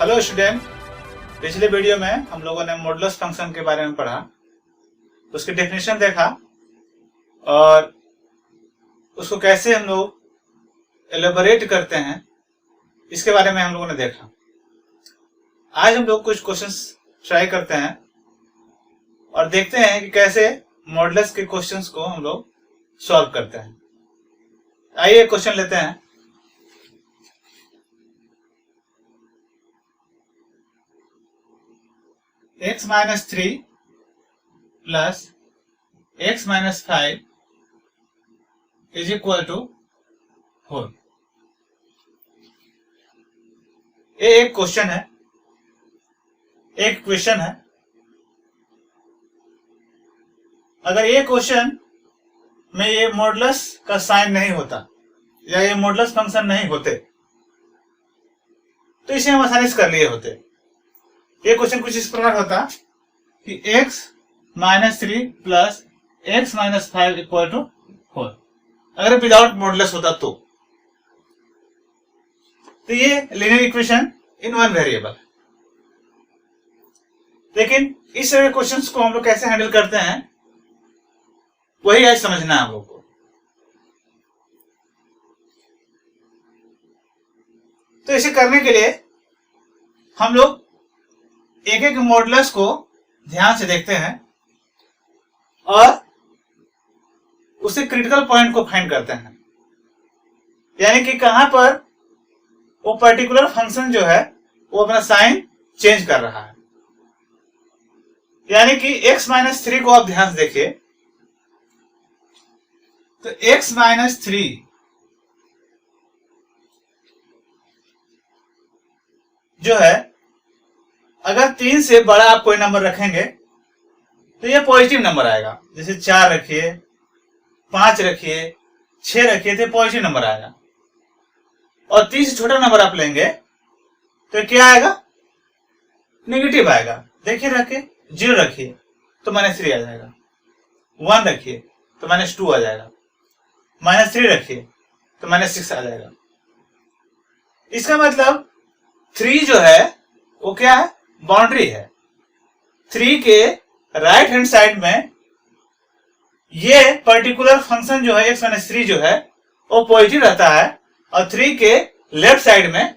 Hello student, पिछले video में हम लोगों ने मॉडुलस फंक्शन के बारे में पढ़ा, उसकी डेफिनेशन देखा और उसको कैसे हम लोग एलेबोरेट करते हैं इसके बारे में हम लोगों ने देखा। आज हम लोग कुछ क्वेश्चंस ट्राई करते हैं और देखते हैं कि कैसे मॉडुलस के क्वेश्चंस को हम लोग सॉल्व करते हैं। आइए क्वेश्चन लेते हैं। x minus 3 plus x minus 5 is equal to 4। ये एक क्वेश्चन है, एक क्वेश्चन है। अगर ये क्वेश्चन में ये मॉडुलस का साइन नहीं होता या ये मॉडुलस फंक्शन नहीं होते तो इसे हम आसानी से कर लिए होते। ये क्वेश्चन कुछ इस प्रकार होता कि x minus 3 plus x minus 5 equal to 4 अगर विदाउट मॉडुलस होता तो ये linear equation in one variable. लेकिन इस तरह के क्वेश्चंस को हम लोग कैसे हैंडल करते हैं वही आज समझना है हम लोग को। तो इसे करने के लिए हम लोग एक एक मॉडुलस को ध्यान से देखते हैं और उसे क्रिटिकल पॉइंट को फाइंड करते हैं, यानी कि कहां पर वो पर्टिकुलर फंक्शन जो है वो अपना साइन चेंज कर रहा है। यानी कि x माइनस 3 को आप ध्यान से देखिए तो x माइनस 3 जो है, अगर 3 से बड़ा आप कोई नंबर रखेंगे तो ये पॉजिटिव नंबर आएगा। जैसे 4 रखिए, 5 रखिए, 6 रखिए तो पॉजिटिव नंबर आएगा। और 3 से छोटा नंबर आप लेंगे तो क्या आएगा? नेगेटिव आएगा। देखिए रखिए, 0 रखिए तो -3 आ जाएगा, 1 रखिए तो -2 आ जाएगा, -3 रखिए तो -6 आ जाएगा। इसका मतलब 3 जो है वो क्या है? बाउंड्री है। 3 के राइट हैंड साइड में ये पर्टिकुलर फंक्शन जो है x माइनस 3 जो है वो पॉजिटिव रहता है और 3 के लेफ्ट साइड में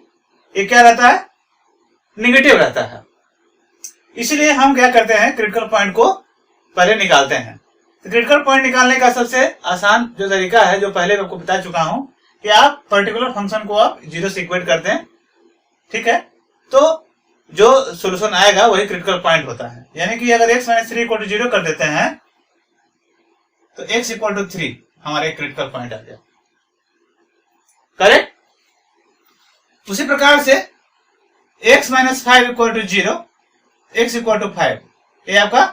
ये क्या रहता है? निगेटिव रहता है। इसलिए हम क्या करते हैं, क्रिटिकल पॉइंट को पहले निकालते हैं। तो क्रिटिकल पॉइंट निकालने का सबसे आसान जो तरीका है, जो पहले आपको बता चुका हूं, कि आप पर्टिकुलर फंक्शन को आप 0 से इक्वेट करते हैं, ठीक है? तो जो सॉल्यूशन आएगा वही क्रिटिकल पॉइंट होता है। यानी कि अगर x माइनस 3 इक्वल टू 0 कर देते हैं तो x इक्वल टू 3 हमारा एक क्रिटिकल पॉइंट आ गया। करेक्ट? उसी प्रकार से x minus 5 equal to 0, x equal to 5, ये आपका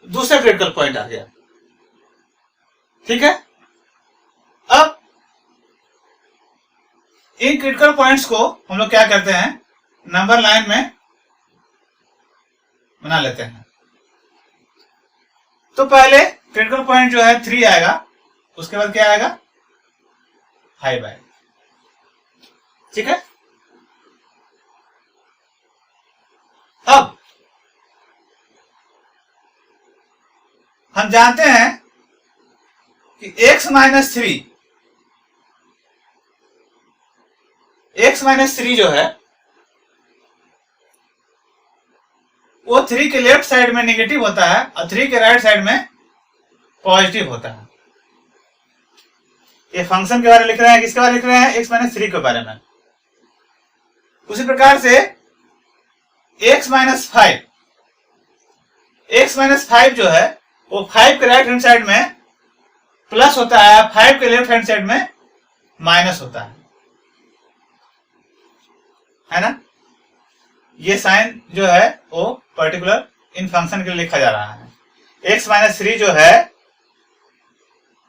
दूसरा क्रिटिकल पॉइंट आ गया। ठीक है? अब इन क्रिटिकल पॉइंट्स को हम लोग क्या करते हैं, नंबर लाइन में बना लेते हैं। तो पहले क्रिटिकल पॉइंट जो है 3 आएगा, उसके बाद क्या आएगा? 5 आएगा। ठीक है? अब हम जानते हैं कि x माइनस 3 जो है वो 3 के लेफ्ट साइड में नेगेटिव होता है और 3 के राइट साइड में पॉजिटिव होता है। ये फंक्शन के बारे में लिख रहे हैं, किसके बारे में लिख रहे हैं? x माइनस 3 के बारे में। उसी प्रकार से x माइनस 5 जो है वो 5 के राइट हैंड साइड में प्लस होता है, 5 के लेफ्ट हैंड साइड में माइनस होता है ना? ये साइन जो है वो पर्टिकुलर इन फंक्शन के लिए लिखा जा रहा है। x माइनस 3 जो है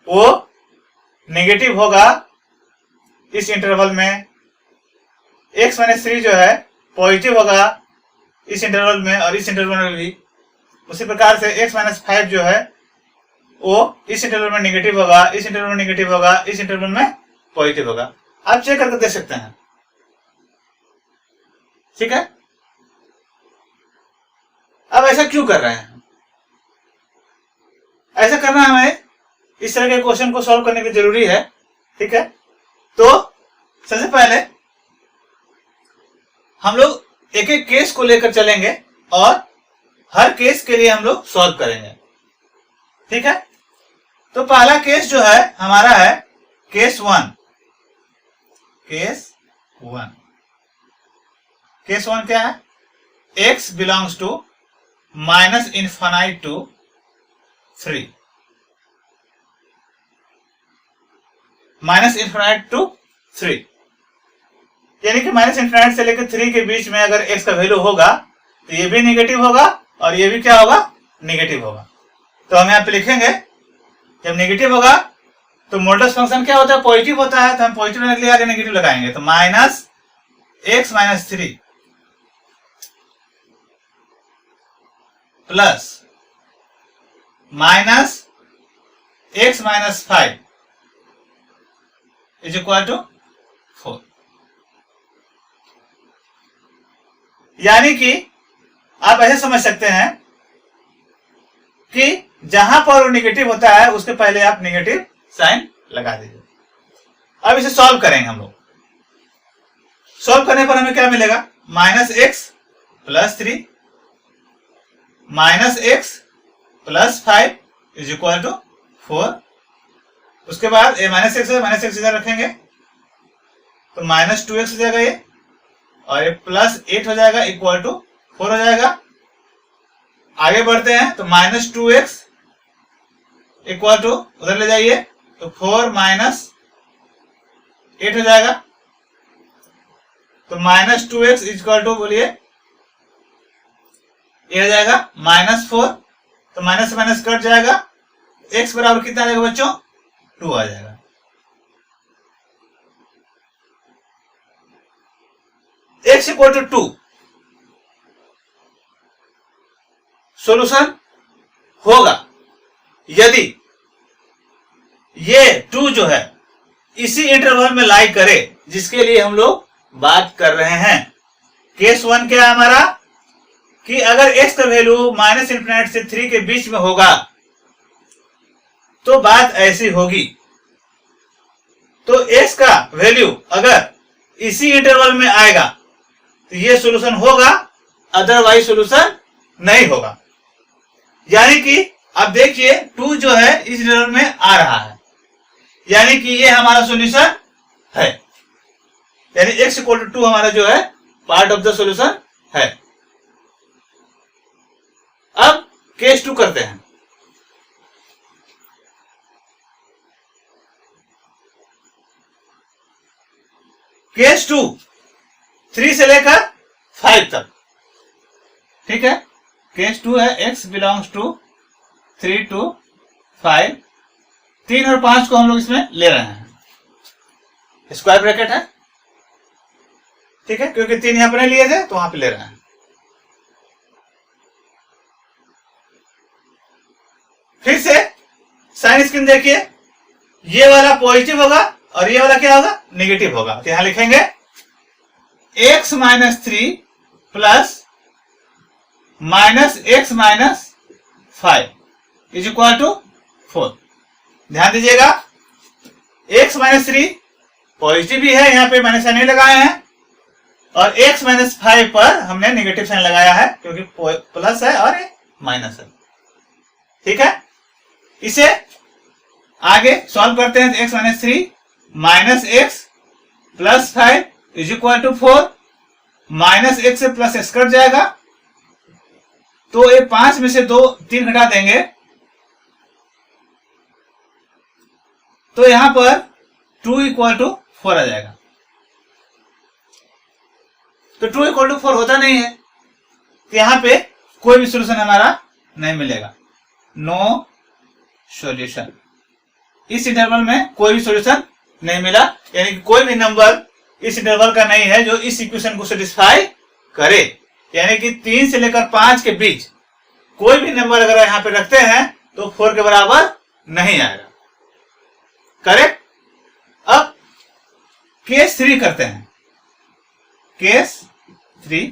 वो नेगेटिव होगा इस इंटरवल में, x माइनस 3 जो है पॉजिटिव होगा इस इंटरवल में और इस इंटरवल में भी। उसी प्रकार से x माइनस 5 जो है वो इस इंटरवल में नेगेटिव होगा, इस इंटरवल में नेगेटिव होगा, इस इंटरवल में पॉजिटिव होगा। आप चेक करके देख सकते हैं। ठीक है? अब ऐसा क्यों कर रहे हैं? ऐसा करना हमें इस तरह के क्वेश्चन को सॉल्व करने की जरूरी है। ठीक है, तो सबसे पहले हम लोग एक एक केस को लेकर चलेंगे और हर केस के लिए हम लोग सॉल्व करेंगे। ठीक है, तो पहला केस जो है हमारा है केस वन। केस वन क्या है? x belongs to minus infinite to 3, minus infinite to 3, यानी कि माइनस इन्फानाइट से लेकर 3 के बीच में अगर x का वैल्यू होगा तो ये भी निगेटिव होगा और ये भी क्या होगा? निगेटिव होगा। तो हम यहाँ पे लिखेंगे जब निगेटिव होगा तो मॉडुलस फंक्शन क्या होता है? पॉजिटिव होता है, तो हम पॉजिटिव लगने के लिए आगे नेगेटिव लगाएंगे। तो minus x minus 3 plus minus x minus 5 is equal to 4। यानी कि आप ऐसे समझ सकते हैं कि जहां पर वो निगेटिव होता है उसके पहले आप निगेटिव साइन लगा दीजिए। अब इसे सॉल्व करेंगे हम लोग। सॉल्व करने पर हमें क्या मिलेगा? Minus x plus 3 minus x plus 5 is equal to 4। उसके बाद ये माइनस एक्स इधर रखेंगे तो माइनस 2x हो जाएगा ये, और ये प्लस 8 हो जाएगा इक्वल टू 4 हो जाएगा। आगे बढ़ते हैं तो माइनस 2x इक्वल टू उधर ले जाइए तो 4 माइनस 8 हो जाएगा। तो माइनस 2x इक्वल टू बोलिए ये हो जाएगा माइनस 4। तो माइनस माइनस कट जाएगा, x बराबर कितना आ जाएगा बच्चों? 2 आ जाएगा। x इक्वल टू 2 सॉल्यूशन होगा यदि ये 2 जो है इसी इंटरवल में लाई करे जिसके लिए हम लोग बात कर रहे हैं। केस 1 क्या है हमारा? कि अगर x का वैल्यू माइनस इन्फिनिटी से 3 के बीच में होगा तो बात ऐसी होगी। तो x का वैल्यू अगर इसी इंटरवल में आएगा तो ये सॉल्यूशन होगा, अदरवाइज सॉल्यूशन नहीं होगा। यानी कि अब देखिए 2 जो है इस इंटरवल में आ रहा है, यानी कि ये हमारा सॉल्यूशन है। यानी x इक्वल टू 2 हमारा जो है पार्ट ऑफ द सॉल्यूशन है। अब केस 2 करते हैं। केस 2 3 से लेकर 5 तक। ठीक है, केस 2 है x बिलोंग्स टू 3 to 5। 3 और 5 को हम लोग इसमें ले रहे हैं, स्क्वायर ब्रैकेट है। ठीक है, क्योंकि 3 यहां पर नहीं लिए थे तो वहां पे ले रहे हैं। फिर से साइन स्क्रीन देखिए, ये वाला पॉजिटिव होगा और ये वाला क्या होगा? नेगेटिव होगा। तो यहां लिखेंगे x minus 3 plus minus x minus 5 is equal to 4। ध्यान दीजिएगा x माइनस 3 पॉजिटिव भी है, यहां पे माइनस साइन नहीं लगाए हैं, और x माइनस 5 पर हमने नेगेटिव साइन लगाया है क्योंकि प्लस है और माइनस है। ठीक है, इसे आगे सॉल्व करते हैं। तो x minus 3 minus x plus 5 is equal to 4। Minus x से प्लस x कट जाएगा, तो ये 5 में से 3 घटा देंगे तो यहां पर 2 इक्वल टू 4 आ जाएगा। तो 2 इक्वल टू 4 होता नहीं है, तो यहां पे कोई भी सॉल्यूशन हमारा नहीं मिलेगा। No solution. इस इंटरवल में कोई भी सॉल्यूशन नहीं मिला, यानी कि कोई भी नंबर इस इंटरवल का नहीं है जो इस इक्वेशन को सेटिस्फाई करे। यानी कि 3 से लेकर 5 के बीच कोई भी नंबर अगर यहां पे रखते हैं तो 4 के बराबर नहीं आएगा। करेक्ट। अब केस 3 करते हैं। केस 3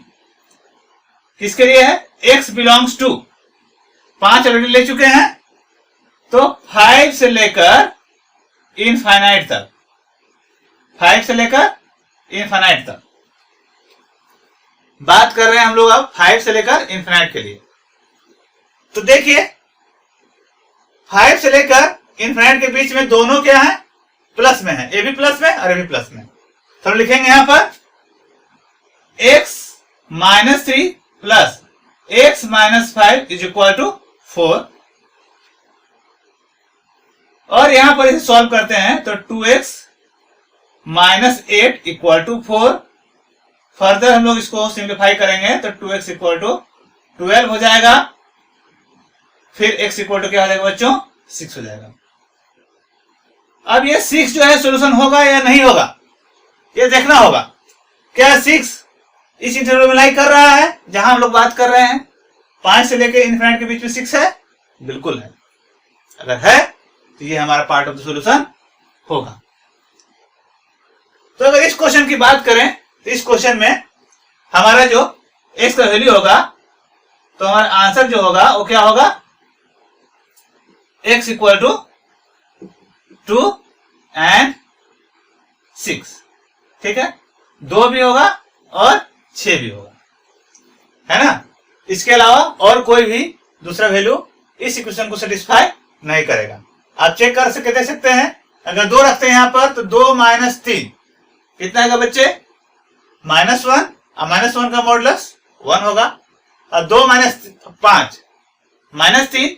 किसके लिए है? x बिलोंग्स टू 5 ऑलरेडी ले चुके हैं, तो 5 से लेकर इनफाइनाइट तक, 5 से लेकर इनफाइनाइट तक बात कर रहे हैं हम लोग अब 5 से लेकर इनफाइनाइट के लिए। तो देखिए 5 से लेकर इनफाइनाइट के बीच में दोनों क्या है? प्लस में है, ए भी प्लस में और ए भी प्लस में। तो हम लिखेंगे यहां पर x minus 3 plus x minus 5 is equal to 4, और यहां पर इसे सॉल्व करते हैं तो 2x minus 8 equal to 4। Further हम लोग इसको सिंप्लीफाई करेंगे तो 2x इक्वल टू 12 हो जाएगा, फिर x इक्वल टू क्या हो जाएगा बच्चों? 6 हो जाएगा। अब ये 6 जो है सॉल्यूशन होगा या नहीं होगा, ये देखना होगा। क्या 6 इस इंटरवल में लाई कर रहा है जहां हम लोग बात कर रहे हैं? 5 से लेकर इनफिनिट के बीच में 6 है? बिल्कुल है। अगर है तो ये हमारा पार्ट ऑफ द सॉल्यूशन होगा। तो अगर इस क्वेश्चन की बात करें तो इस क्वेश्चन में हमारा जो x का वैल्यू होगा, तो हमारा आंसर जो होगा वो क्या होगा? x इक्वल टू 2 एंड 6, ठीक है? 2 भी होगा और 6 भी होगा, है ना? इसके अलावा और कोई भी दूसरा वैल्यू इस इक्वेशन को सेटिस्फाई नहीं करेगा। आप चेक कर सकते दे सकते हैं, अगर 2 रखते हैं यहां पर तो 2 माइनस 3 कितना आएगा बच्चे? -1, और -1 का मॉडुलस 1 होगा, और 2 माइनस 5 -3,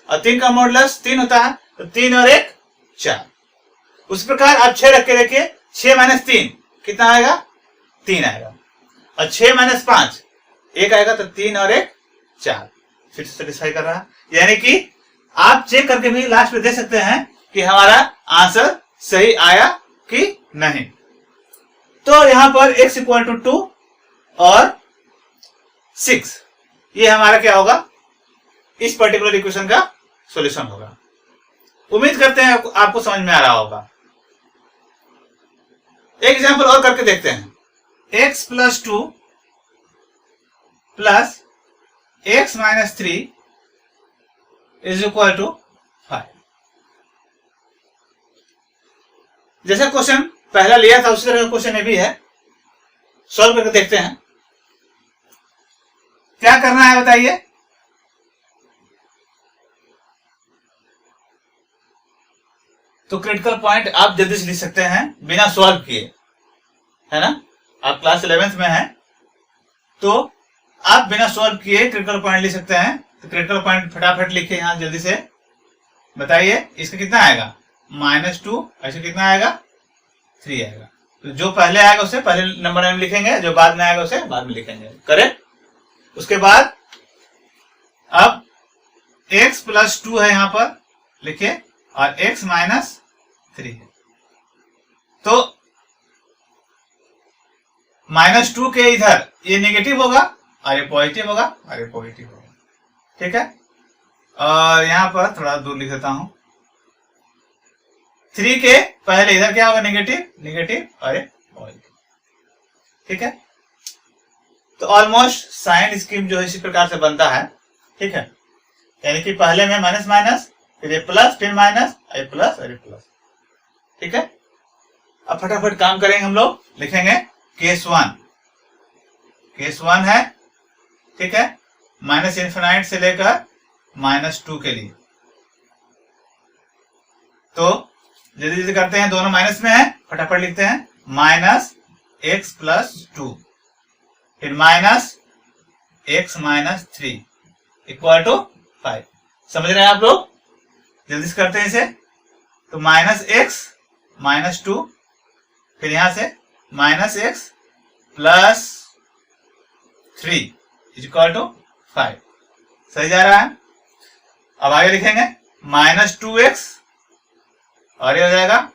और 3 का मॉडुलस 3 होता है, तो 3 और 1 4। उस प्रकार आप 6 रख के देखिए, 6 माइनस 3 कितना आएगा? 3 आएगा, और 6 माइनस 5 1 आएगा, तो 3 और 1 4। फिर सेटिस्फाई कर रहा है, यानी कि आप चेक करके भी लास्ट में दे सकते हैं कि हमारा आंसर सही आया कि नहीं। तो यहां पर x इक्वल टू 2 और 6 ये हमारा क्या होगा? इस पर्टिकुलर इक्वेशन का सॉल्यूशन होगा। उम्मीद करते हैं आपको समझ में आ रहा होगा। एक एग्जांपल और करके देखते हैं। x plus 2 plus x minus 3 is equal to 5। जैसा क्वेश्चन पहला लिया था उसी तरह का क्वेश्चन ये भी है, सॉल्व करके देखते हैं। क्या करना है बताइए? तो क्रिटिकल पॉइंट आप जल्दी से लिख सकते हैं बिना सॉल्व किए, है ना? आप क्लास 11th में हैं तो आप बिना सॉल्व किए क्रिटिकल पॉइंट लिख सकते हैं। तो क्रिटिकल पॉइंट फटाफट लिखिए यहां जल्दी से, बताइए इसका कितना आएगा? -2, ऐसे कितना आएगा? 3 आएगा। तो जो पहले आएगा उसे पहले नंबर में लिखेंगे, जो बाद में आएगा उसे बाद में लिखेंगे, करेक्ट? उसके बाद अब x प्लस 2 है यहां पर लिखिए, और x माइनस 3 है। तो -2 के इधर ये नेगेटिव होगा और ये पॉजिटिव होगा और ये पॉजिटिव होगा, ठीक है? और यहां पर थोड़ा दूर लिख देता हूं। 3 के पहले इधर क्या होगा? नेगेटिव नेगेटिव और ये पॉजिटिव, ठीक है? तो ऑलमोस्ट साइन स्कीम जो है इसी प्रकार से बनता है, ठीक है? यानी कि पहले में माइनस माइनस, फिर ये प्लस, फिर माइनस, ये प्लस और ये प्लस, ठीक है? अब फटाफट काम करेंगे हम लोग, लिखेंगे केस 1 है, ठीक है? माइनस इन्फिनाइट से लेकर -2 के लिए। तो जल्दी जल्दी करते हैं, दोनों माइनस में है, फटाफट लिखते हैं -x प्लस 2, फिर -x माइनस 3 इक्वल टू 5। समझ रहे हैं आप लोग? जल्दी से करते हैं इसे। तो -x माइनस 2, फिर यहां से -x प्लस 3 इक्वल टू 5। सही जा रहा है? अब आगे लिखेंगे -2x, और ये हो जाएगा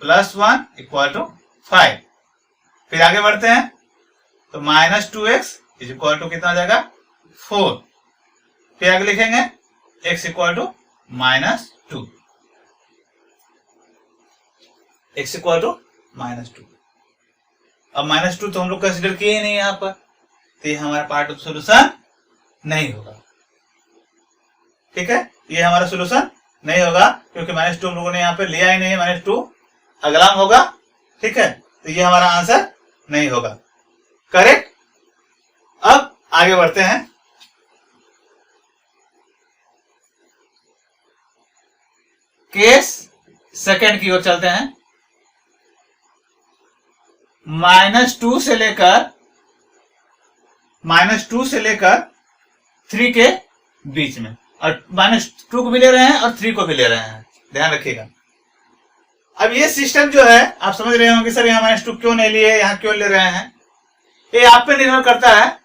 +1 इक्वल टू 5। फिर आगे बढ़ते हैं, तो -2x इक्वल टू कितना हो जाएगा? 4। फिर आगे लिखेंगे x equal to -2, x equal to -2। अब -2 तो हम लोग कंसिडर किए ही नहीं यहां पर, तो ये हमारा पार्ट ऑफ सोल्यूशन नहीं होगा। ठीक है, ये हमारा सोल्यूशन नहीं होगा क्योंकि -2 हम लोगों ने यहाँ पे लिया ही नहीं, -2 अगला होगा। ठीक है, तो ये हमारा आंसर नहीं होगा। करेक्ट। अब आगे बढ़ते हैं। केस सेकंड की ओर चलते हैं। -2 से लेकर 3 के बीच में, और -2 को भी ले रहे हैं और 3 को भी ले रहे हैं, ध्यान रखिएगा। अब ये सिस्टम जो है आप समझ रहे होंगे सर यहाँ -2 क्यों नहीं लिए, यहाँ क्यों ले रहे हैं, ये आप पे निर्भर करता है।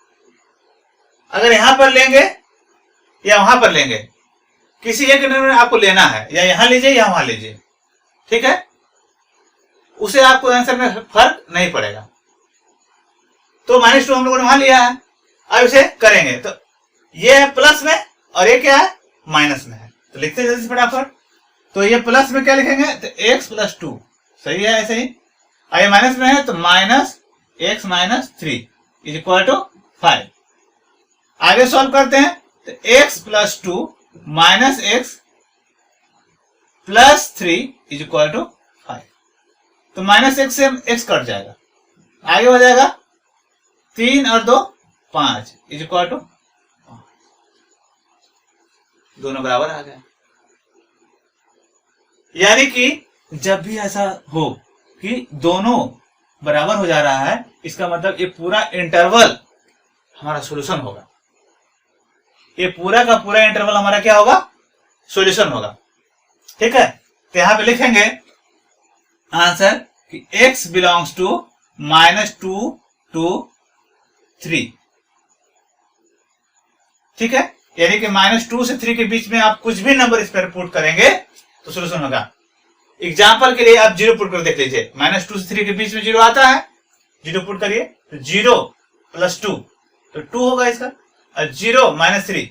अगर यहां पर लेंगे या वहां पर लेंगे, किसी एक निर्णय आपको लेना है, या यहां लीजिए या वहां लीजिए। ठीक है, उसे आपको आंसर में फर्क नहीं पड़ेगा। तो -2 हम लोगों ने वहां लिया है, अब इसे करेंगे तो ये है प्लस में और ये क्या है माइनस में है, तो लिखते हैं जल्दी से फटाफट। तो ये प्लस में क्या लिखेंगे, तो x + 2, सही है ऐसे ही। और ये माइनस में है तो -x - 3 = 5। आगे सॉल्व करते हैं तो x + 2 - x + 3 = 5। तो -x से x कट जाएगा, आगे हो जाएगा 3 और 2 5 = 5। दोनों बराबर आ गए। यानी कि जब भी ऐसा हो कि दोनों बराबर हो जा रहा है, इसका मतलब ये पूरा इंटरवल हमारा सॉल्यूशन होगा। ये पूरा का पूरा इंटरवल हमारा क्या होगा, सॉल्यूशन होगा। ठीक है, तो यहां पे लिखेंगे आंसर कि x बिलोंग्स टू -2 to 3। ठीक है, यानी कि -2 से 3 के बीच में आप कुछ भी नंबर इस पर पुट करेंगे तो सॉल्यूशन होगा। एग्जाम्पल के लिए आप 0 पुट कर देख लीजिए, -2 से 3 के बीच में 0 आता है, 0 पुट करिए तो 0 + 2 तो 2 होगा इसका, और 0 - 3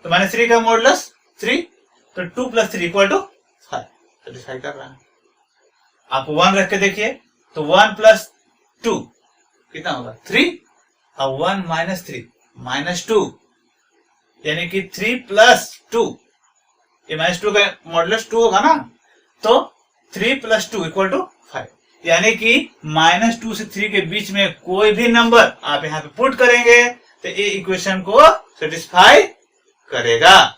तो -3 का मॉडुलस 3, तो 2 + 3 = 5 सेटिस्फाई कर रहा है। आप 1 रख के देखिए तो 1 + 2 कितना होगा 3, और 1 - 3 -2, यानी कि 3 + 2, ये -2 का मॉडुलस 2 होगा ना, तो 3 + 2 = 5। यानी कि -2 से 3 के बीच में कोई भी नंबर आप यहां पे पुट करेंगे तो ये इक्वेशन को सेटिस्फाई करेगा।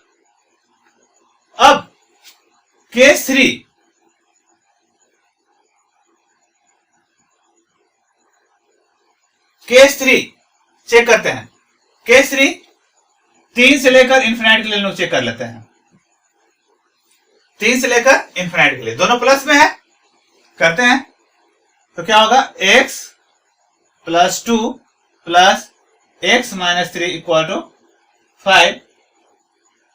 अब केस 3, चेक करते हैं। केस 3 से लेकर इंफिनिटी के लिए लोग चेक कर लेते हैं। 3 से लेकर इंफिनिटी के लिए दोनों प्लस में है, करते हैं तो क्या होगा x + 2 + x - 3 = 5।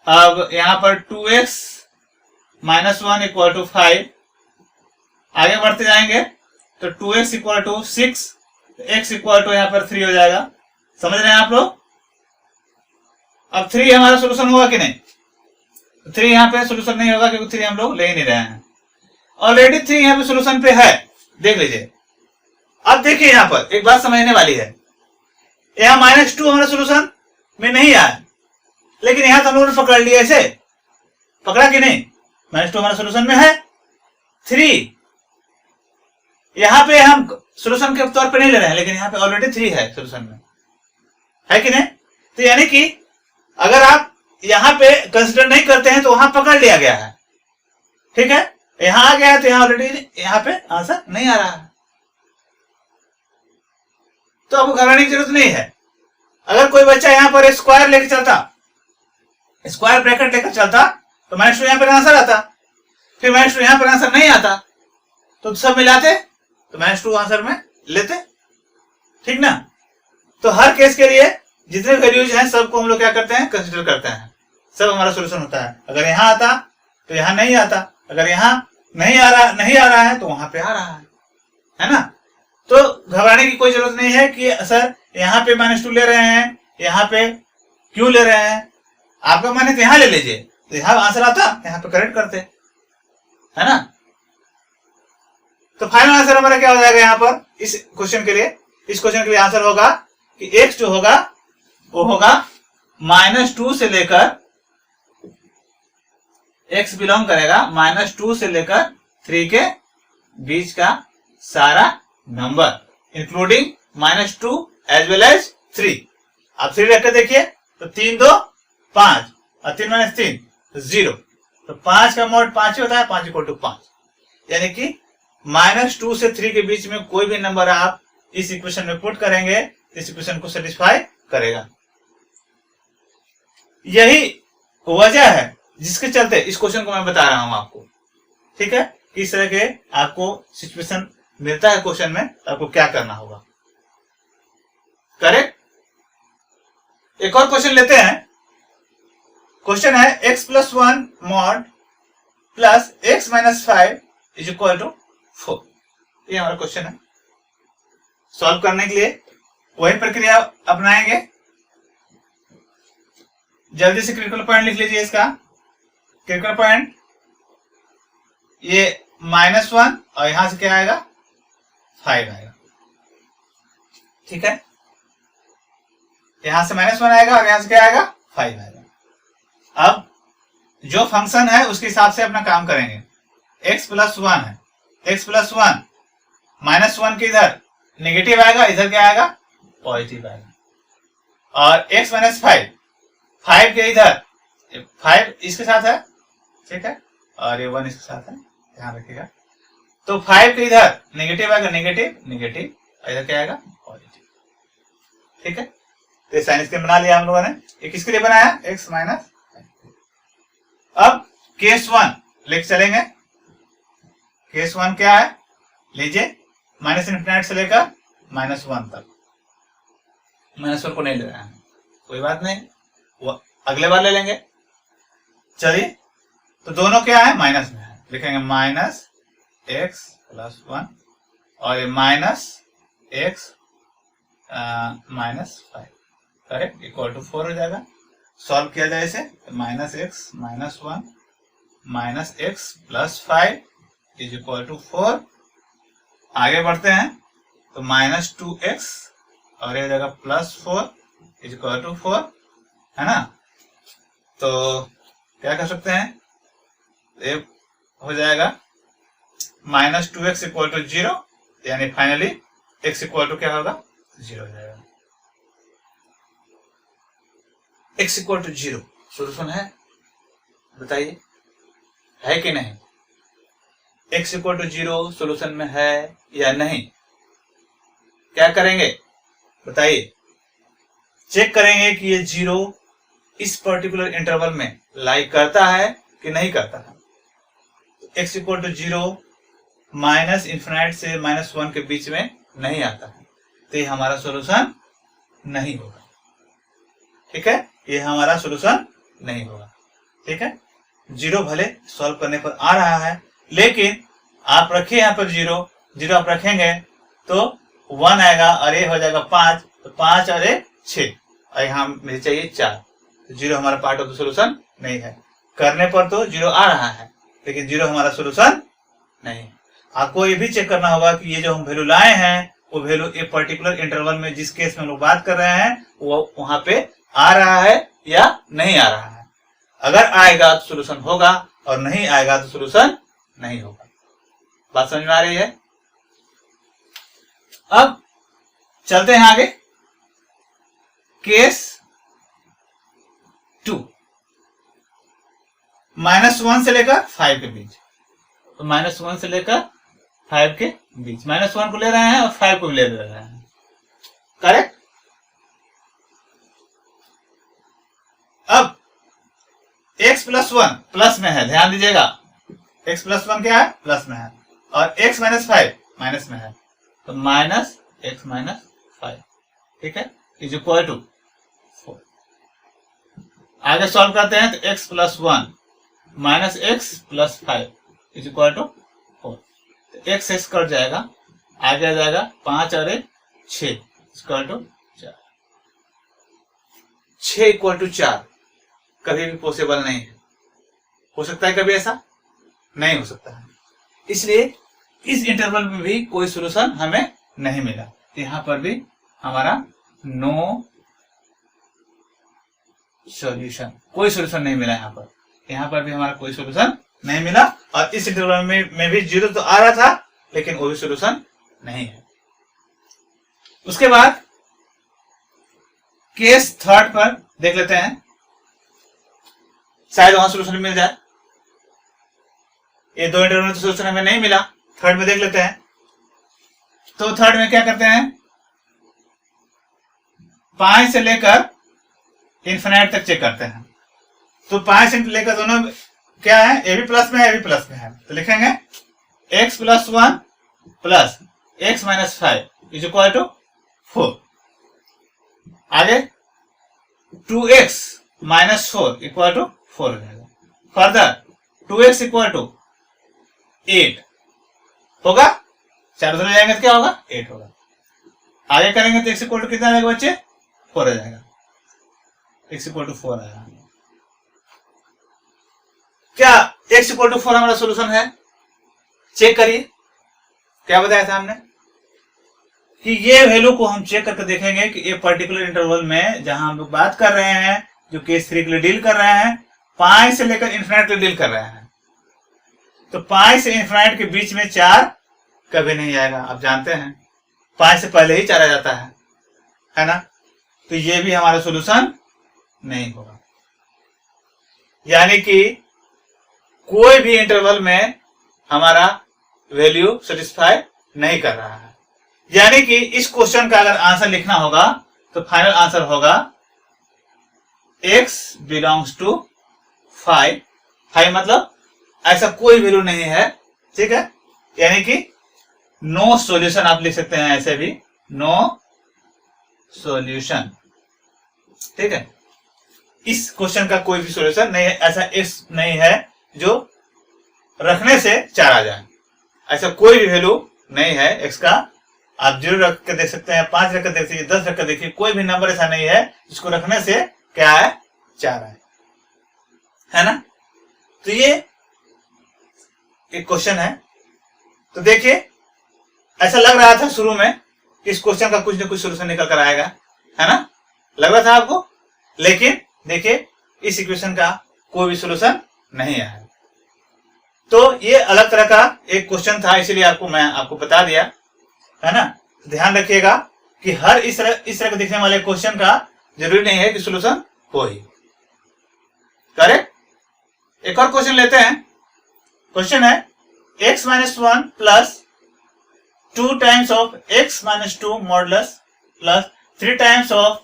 अब यहां पर 2x - 1 = 5। आगे बढ़ते जाएंगे तो 2x = 6, x = यहां पर 3 हो जाएगा। समझ रहे हैं आप लोग। अब 3 हमारा सोल्यूशन होगा कि नहीं, 3 यहां पे सोल्यूशन नहीं होगा क्योंकि 3 हम लोग ले ही नहीं रहे हैं। ऑलरेडी 3 यहां पे सोल्यूशन पे है, देख लीजिए। अब देखिए यहां पर एक बात समझने वाली है, यहां -2 हमारे सोल्यूशन में नहीं आया, लेकिन यहां तो हम लोगों ने पकड़ लिया, ऐसे पकड़ा कि नहीं, -2 हमारे सोल्यूशन में है। 3 यहां पे हम सोल्यूशन के तौर पे नहीं ले रहे हैं, लेकिन यहां पे ऑलरेडी 3 है सोल्यूशन में, है कि नहीं। तो यानी कि अगर आप यहां पे कंसिडर नहीं करते हैं तो वहां पकड़ लिया गया है। ठीक है, यहां आ गया है तो यहां ऑलरेडी यहां पे आंसर नहीं आ रहा है, तो आपको घबराने की जरूरत नहीं है। अगर कोई बच्चा यहां पर स्क्वायर लेकर चलता, स्क्वायर ब्रैकेट लेकर चलता, तो -2 यहां पर आंसर आता, फिर -2 यहां पर आंसर नहीं आता, तो सब मिलाते तो -2 आंसर में लेते। ठीक ना। तो हर केस के लिए जितने वैल्यूज हैं सबको हम लोग क्या करते हैं, कंसिडर करते हैं, सब हमारा सोल्यूशन होता है। अगर यहां आता तो यहां नहीं आता, अगर यहां नहीं आ रहा है तो वहां पे आ रहा है ना। तो घबराने की कोई जरूरत नहीं है कि सर यहाँ पे -2 ले रहे हैं, यहाँ पे क्यों ले रहे हैं। आपका मन है तो यहां ले लीजिए, तो यहां आंसर आता, यहां पे करेक्ट करते, है ना। तो फाइनल आंसर हमारा क्या हो जाएगा यहाँ पर इस क्वेश्चन के लिए, आंसर होगा कि x जो होगा वो होगा -2 से लेकर x बिलोंग करेगा -2 से लेकर 3 के बीच का सारा number including -2 as well as 3। आप 3 रख कर देखिए तो 3 2 5 और 3 - 3 0। तो 5 का मोड 5 ही होता है, 5 = 5। यानी कि -2 से 3 के बीच में कोई भी नंबर आप इस इक्वेशन में पुट करेंगे, इस इक्वेशन को सेटिस्फाई करेगा। यही वजह है जिसके चलते इस क्वेश्चन को मैं बता रहा हूं आपको। ठीक है, किस तरह के आपको सिचुएशन मिलता है क्वेश्चन में, आपको क्या करना होगा। करेक्ट। एक और क्वेश्चन लेते हैं। क्वेश्चन है x + 1 mod प्लस x - 5 = 4। ये हमारा क्वेश्चन है। सॉल्व करने के लिए वही प्रक्रिया अपनाएंगे। जल्दी से क्रिटिकल पॉइंट लिख लीजिए। इसका क्रिटिकल पॉइंट ये -1 और यहां से क्या आएगा 5 आएगा। ठीक है, यहां से -1 आएगा और यहां से क्या आएगा 5 आएगा। अब जो फंक्शन है उसके हिसाब से अपना काम करेंगे। x + 1 है, x + 1 -1 के इधर नेगेटिव आएगा, इधर क्या आएगा पॉजिटिव आएगा। और x - 5 के इधर 5 इसके साथ है, ठीक है, और ये 1 इसके साथ है, ध्यान रखिएगा। तो 5 के इधर नेगेटिव आएगा, नेगेटिव, इधर क्या आएगा पॉजिटिव। ठीक है, तो ये साइन इसके बना लिया हम लोगों ने। ये किसके लिए बनाया x - 5। अब केस 1 लेके चलेंगे। केस 1 क्या है लीजिए, -∞ से लेकर -1 तक। -1 को नहीं ले रहे हैं, कोई बात नहीं, वो अगले बार ले लेंगे। चलिए, तो दोनों क्या है माइनस में है, लिखेंगे -x + 1 और ये -x - 5 करेक्ट =4 हो जाएगा। सॉल्व किया जाए इसे, -x - 1 -x + 5 = 4। आगे बढ़ते हैं तो -2x और ये जाएगा +4 = 4, है ना। तो क्या कर सकते हैं, ये हो जाएगा -2x = 0, यानी फाइनली x = क्या होगा 0 हो जाएगा। x = 0 सोल्यूशन है, बताइए है कि नहीं। x = 0 सोल्यूशन में है या नहीं। क्या करेंगे बताइए, चेक करेंगे कि ये 0 इस पर्टिकुलर इंटरवल में लाई करता है कि नहीं करता है। x = 0 -∞ से -1 के बीच में नहीं आता है, तो ये हमारा सोल्यूशन नहीं होगा। ठीक है, ये हमारा सोल्यूशन नहीं होगा। ठीक है, 0 भले सॉल्व करने पर आ रहा है, लेकिन आप रखिए यहाँ पर 0 आप रखेंगे तो 1 आएगा और ये हो जाएगा 5, तो 5 और 1 6 और यहाँ मुझे चाहिए 4, तो 0 हमारा पार्ट ऑफ द सोल्यूशन नहीं है। करने पर तो 0 आ रहा है, लेकिन 0 हमारा सोल्यूशन नहीं। आपको ये भी चेक करना होगा कि ये जो हम वैल्यू लाए हैं वो वैल्यू एक पर्टिकुलर इंटरवल में जिस केस में हम लोग बात कर रहे हैं वो वहां पे आ रहा है या नहीं आ रहा है। अगर आएगा तो सोल्यूशन होगा और नहीं आएगा तो सोल्यूशन नहीं होगा। बात समझ में आ रही है। अब चलते हैं आगे, केस 2 -1 से लेकर 5 के बीच। तो -1 से लेकर 5 के बीच, -1 को ले रहे हैं और 5 को भी ले रहे हैं, करेक्ट। अब x + 1 प्लस में है, ध्यान दीजिएगा, x + 1 क्या है प्लस में है और x - 5 माइनस में है, तो -x - 5, ठीक है, = 4। आगे सॉल्व करते हैं तो x + 1 -x + 5 = 4, तो x कट जाएगा, आगे आ जाएगा 5 और 1 6 = 4। 6 = 4 कभी भी पॉसिबल नहीं है। हो सकता है कभी ऐसा नहीं हो सकता है, इसलिए इस इंटरवल में भी कोई सॉल्यूशन हमें नहीं मिला, तो यहां पर भी हमारा नो सॉल्यूशन, कोई सॉल्यूशन नहीं मिला यहाँ पर भी हमारा कोई सॉल्यूशन नहीं मिला। और इस इंटरवल में भी 0 तो आ रहा था, लेकिन वो भी सॉल्यूशन नहीं है। उसके बाद केस थर्ड पर देख लेते हैं, शायद वहां सॉल्यूशन मिल जाए। ये 2 इंटरवल में तो सॉल्यूशन हमें नहीं मिला, थर्ड में देख लेते हैं। तो थर्ड में क्या करते हैं, 5 से लेकर इन्फिनाइट तक चेक करते हैं। तो 5 से लेकर दोनों क्या है, ए भी प्लस में है, ए भी प्लस में है, तो लिखेंगे x plus 1 plus x minus 5 is equal to 4। आगे 2x माइनस 4 इक्वल टू 4 हो जाएगा। फर्दर 2x इक्वल टू 8 होगा, 4 उधर जाएंगे तो क्या होगा, 8 होगा। आगे करेंगे तो x इक्वल टू कितना आ जाएगा बच्चे, 4 आ जाएगा, x इक्वल टू 4 आएगा। क्या x इक्वल टू 4 हमारा सोल्यूशन है? चेक करिए, क्या बताया था हमने कि ये वैल्यू को हम चेक करके देखेंगे कि ये पर्टिकुलर इंटरवल में जहां हम लोग बात कर रहे हैं, जो केस 3 के लिए डील कर रहे हैं, 5 से लेकर इन्फिनाइट के लिए डील कर रहे हैं, तो 5 से इन्फिनाइट के बीच में 4 कभी नहीं आएगा। आप जानते हैं 5 से पहले ही 4 आ जाता है ना, तो ये भी हमारा सोल्यूशन नहीं होगा। यानी कि कोई भी इंटरवल में हमारा वैल्यू सेटिस्फाई नहीं कर रहा है। यानी कि इस क्वेश्चन का अगर आंसर लिखना होगा तो फाइनल आंसर होगा x बिलोंग्स टू 5। 5 मतलब ऐसा कोई वैल्यू नहीं है, ठीक है, यानी कि नो सॉल्यूशन आप लिख सकते हैं, ऐसे भी नो सॉल्यूशन, ठीक है। इस क्वेश्चन का कोई भी सॉल्यूशन नहीं है, ऐसा x नहीं है जो रखने से 4 आ जाए, ऐसा कोई भी वैल्यू नहीं है x का। आप 0 रख के देख सकते हैं, 5 रख कर देख सकते हैं, 10 रख कर देखिए, कोई भी नंबर ऐसा नहीं है जिसको रखने से क्या है, 4 है ना। तो ये एक क्वेश्चन है। तो देखिए ऐसा लग रहा था शुरू में इस क्वेश्चन का कुछ ना कुछ सोल्यूशन निकल कर आएगा, है ना, लग रहा था आपको, लेकिन देखिए इस इक्वेशन का कोई भी सोल्यूशन नहीं आया। तो ये अलग तरह का एक क्वेश्चन था, इसीलिए मैं आपको बता दिया, है ना। ध्यान रखिएगा कि हर इस तरह के दिखने वाले क्वेश्चन का जरूरी नहीं है कि सोल्यूशन हो ही। करेक्ट। एक और क्वेश्चन लेते हैं। क्वेश्चन है x minus 1 plus 2 times of x minus 2 modulus plus 3 times of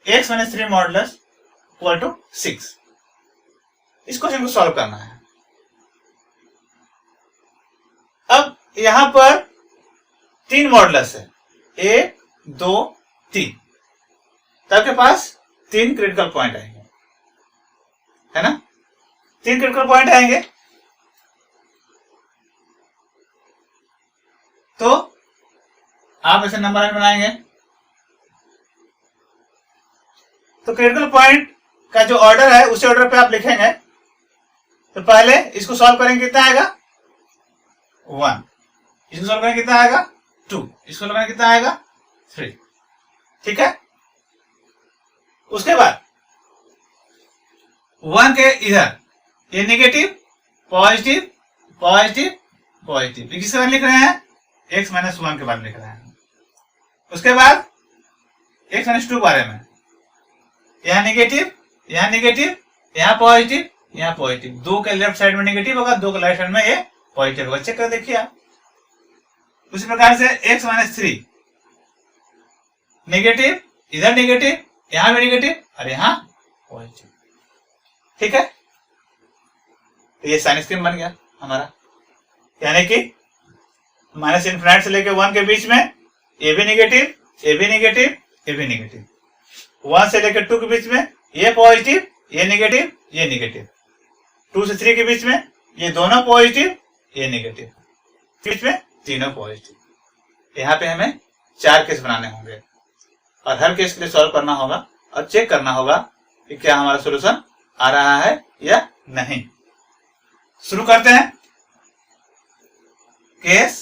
x minus 3 modulus equal to 6। इस क्वेश्चन को सॉल्व करना है। अब यहां पर 3 मॉडुलस है, 1 2 3, तो आपके पास 3 क्रिटिकल पॉइंट आएंगे, है ना, 3 क्रिटिकल पॉइंट आएंगे। तो आप ऐसे नंबर बनाएंगे। तो क्रिटिकल पॉइंट का जो ऑर्डर है उसी ऑर्डर पे आप लिखेंगे। तो पहले इसको सॉल्व करेंगे, कितना आएगा 1, इसको सॉल्व करेंगे कितना आएगा 2, इसको लगाने कितना आएगा 3, ठीक है। उसके बाद 1 के इधर ये नेगेटिव पॉजिटिव पॉजिटिव पॉजिटिव, किसके बाद लिख रहे हैं, x माइनस 1 के बाद लिख रहे हैं। उसके बाद x माइनस 2 बारे में, यहां नेगेटिव यहां नेगेटिव, यहां पॉजिटिव यहां पॉजिटिव, 2 के लेफ्ट साइड में नेगेटिव होगा, 2 के राइट साइड में ये पॉजिटिव होगा। चेक कर देखिए आप। उसी प्रकार से x माइनस 3 नेगेटिव, इधर नेगेटिव, यहां भी नेगेटिव और यहां पॉजिटिव, ठीक है। तो ये साइन स्क्रीन बन गया हमारा, यानी कि माइनस इनफिनिटी से लेकर 1 के बीच में ए भी नेगेटिव ए भी नेगेटिव ए भी नेगेटिव, 1 से लेकर 2 के बीच में ये पॉजिटिव ये नेगेटिव ये नेगेटिव, 2 से 3 के बीच में ये दोनों पॉजिटिव ये नेगेटिव, बीच में तीनों पॉजिटिव। यहाँ पे हमें 4 केस बनाने होंगे और हर केस के लिए सॉल्व करना होगा और चेक करना होगा कि क्या हमारा सॉल्यूशन आ रहा है या नहीं। शुरू करते हैं। केस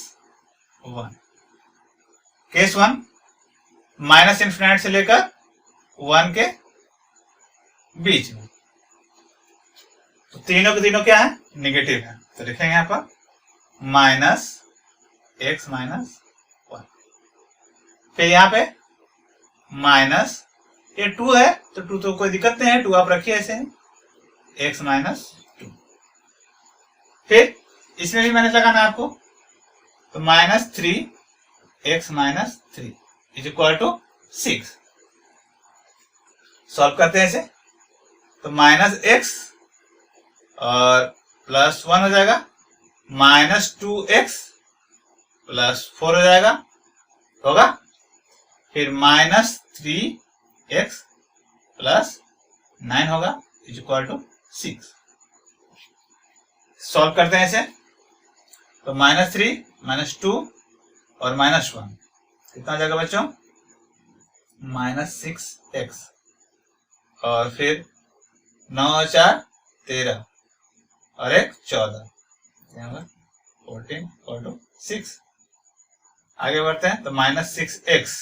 1, केस 1 माइनस इनफिनिटी से लेकर 1 के बीच में, तो तीनों के तीनों क्या है, निगेटिव है, तो लिखेंगे यहां पर माइनस एक्स माइनस 1। फिर यहां पे माइनस, ये 2 है तो 2 तो कोई दिक्कत नहीं है, 2 आप रखिए ऐसे ही, एक्स माइनस 2। फिर इसमें भी माइनस लगाना है आपको, तो minus 3 x minus 3 is equal to 6। Solve करते हैं इसे, तो माइनस एक्स और प्लस 1 हो जाएगा, माइनस 2x प्लस 4 हो जाएगा, होगा। फिर माइनस 3x प्लस 9 होगा इज इक्वल टू 6। सॉल्व करते हैं इसे, तो माइनस 3 माइनस 2 और माइनस 1 कितना हो जाएगा बच्चों, माइनस 6x और फिर 9 और 4 13 और 1 14, 14 इक्वल टू 6। आगे बढ़ते हैं, तो minus 6x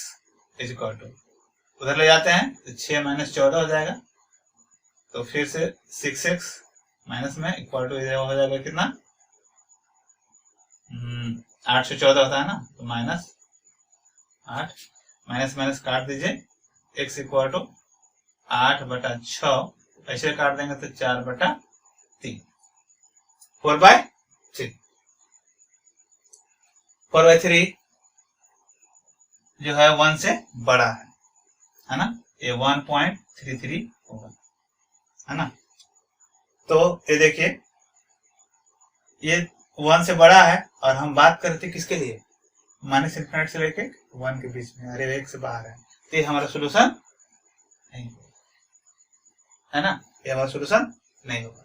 is equal to, उधर ले जाते हैं तो 6 माइनस 14 हो जाएगा, तो फिर से 6x माइनस में इक्वल टू हो जाएगा कितना, 8 से 14 होता है ना, तो माइनस 8, माइनस माइनस काट दीजिए, x इक्वल टू 8/6, ऐसे काट देंगे तो 4/3, 4/3, 4/3 जो है 1 से बड़ा है ना, ये 1.33 होगा, है ना। तो ये देखिए, ये 1 से बड़ा है और हम बात करते किसके लिए, माइनस इन्फिनिटी से लेके 1 के बीच में, अरे 1 से बाहर है, तो ये हमारा सोल्यूशन नहीं होगा, है ना, ये हमारा सोल्यूशन नहीं होगा।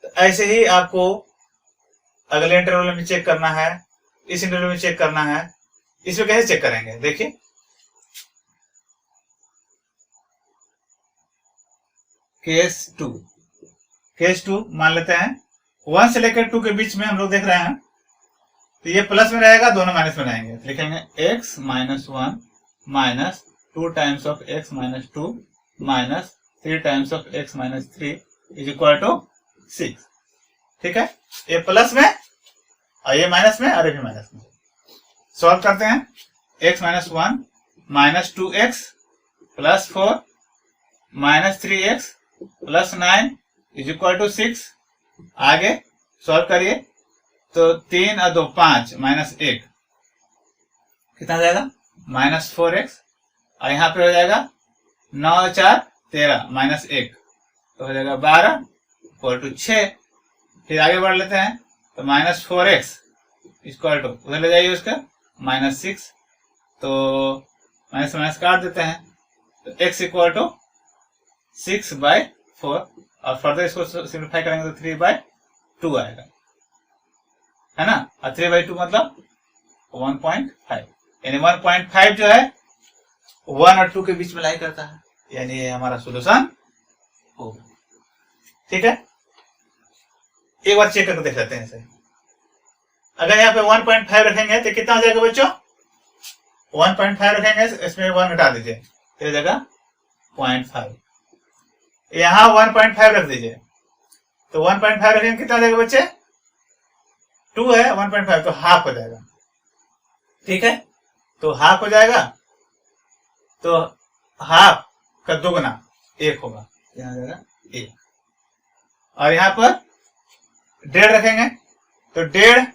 तो ऐसे ही आपको अगले इंटरवल में चेक करना है, इस इंटरवल में चेक करना है। इसमें कैसे चेक करेंगे, देखिए केस 2 मान लेते हैं 1 से लेकर 2 के बीच में हम लोग देख रहे हैं, तो ये प्लस में रहेगा, दोनों माइनस में रहेंगे, तो लिखेंगे x minus 1 minus 2 times of x minus 2 minus 3 times of x minus 3 is equal to 6। ठीक है, ये प्लस में और ये माइनस में और ये भी माइनस में। सॉल्व करते हैं, x minus 1 minus 2x plus 4 minus 3x plus 9 is equal to 6। आगे सॉल्व करिए, तो 3 और 2 5 माइनस 1 कितना हो जाएगा, माइनस 4x, और यहाँ पे हो जाएगा 9 और 4 13 माइनस 1, तो हो जाएगा 12 इक्वल टू 6। फिर आगे बढ़ लेते हैं, तो माइनस 4x इक्वल टू, उधर ले जाइए उसका माइनस 6, तो माइनस माइनस काट देते हैं, तो x इक्वल टू 6/4, और फर्दर इसको सिंप्लीफाई करेंगे तो 3/2 आएगा, है ना, और 3/2 मतलब 1.5, यानी 1.5 जो है 1 और 2 के बीच में लाई करता है, यानी ये हमारा सोल्यूशन होगा। ठीक है, एक बार चेक करके देख लेते हैं इसे। अगर यहाँ पे 1.5 रखेंगे तो कितना हो जाएगा बच्चों, 1.5 रखेंगे, इसमें 1 हटा दीजिए, तो हो जाएगा 0.5, यहाँ 1.5 रख दीजिए, तो 1.5 रखेंगे कितना हो जाएगा बच्चे, 2 है, 1.5 तो हाफ हो जाएगा। ठीक है, तो हाफ हो जाएगा, तो हाफ का दुगना 1 होगा, यहाँ हो जाएगा 1, और यहाँ पर 1.5 रखेंगे, तो 1.5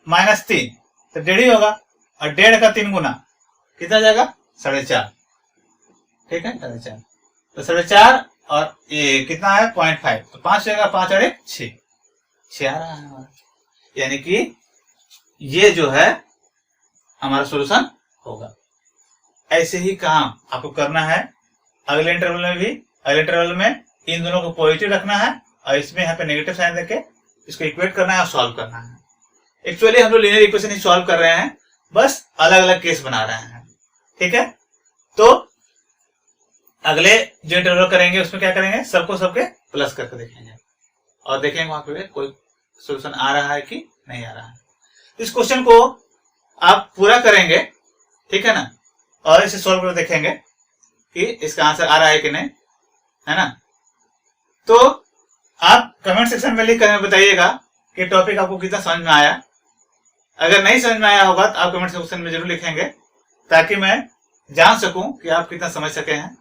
माइनस 3 तो 1.5 ही होगा, और 1.5 का 3 गुना कितना जाएगा, 4.5। ठीक है, 4.5, तो 4.5 और ये कितना है 0.5, तो 5 जाएगा, 5 और 1 6, 6 आ रहा है हमारा, यानी कि ये जो है हमारा सोल्यूशन होगा। ऐसे ही काम आपको करना है अगले इंटरवल में भी। अगले इंटरवल में इन दोनों को पॉजिटिव रखना है और इसमें यहाँ पे नेगेटिव साइन देके इसको इक्वेट करना है और सॉल्व करना है। एक्चुअली हम लोग लीनियर इक्वेशन ही सॉल्व कर रहे हैं, बस अलग अलग केस बना रहे हैं। ठीक है, तो अगले जो इंटरवल करेंगे उसमें क्या करेंगे, सबको सबके प्लस करके देखेंगे और देखेंगे वहां पे कोई सोल्यूशन आ रहा है कि नहीं आ रहा है। इस क्वेश्चन को आप पूरा करेंगे, ठीक है ना, और इसे सॉल्व करके देखेंगे कि इसका आंसर आ रहा है कि नहीं। है ना। तो आप कमेंट सेक्शन में लिख कर बताइएगा कि टॉपिक आपको कितना समझ में आया। अगर नहीं समझ में आया होगा तो आप कमेंट सेक्शन में जरूर लिखेंगे, ताकि मैं जान सकूं कि आप कितना समझ सके हैं।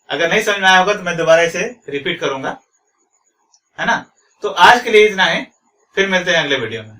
अगर नहीं समझ में आया होगा तो मैं दोबारा इसे रिपीट करूंगा, है ना। तो आज के लिए इतना ही, फिर मिलते हैं अगले वीडियो में।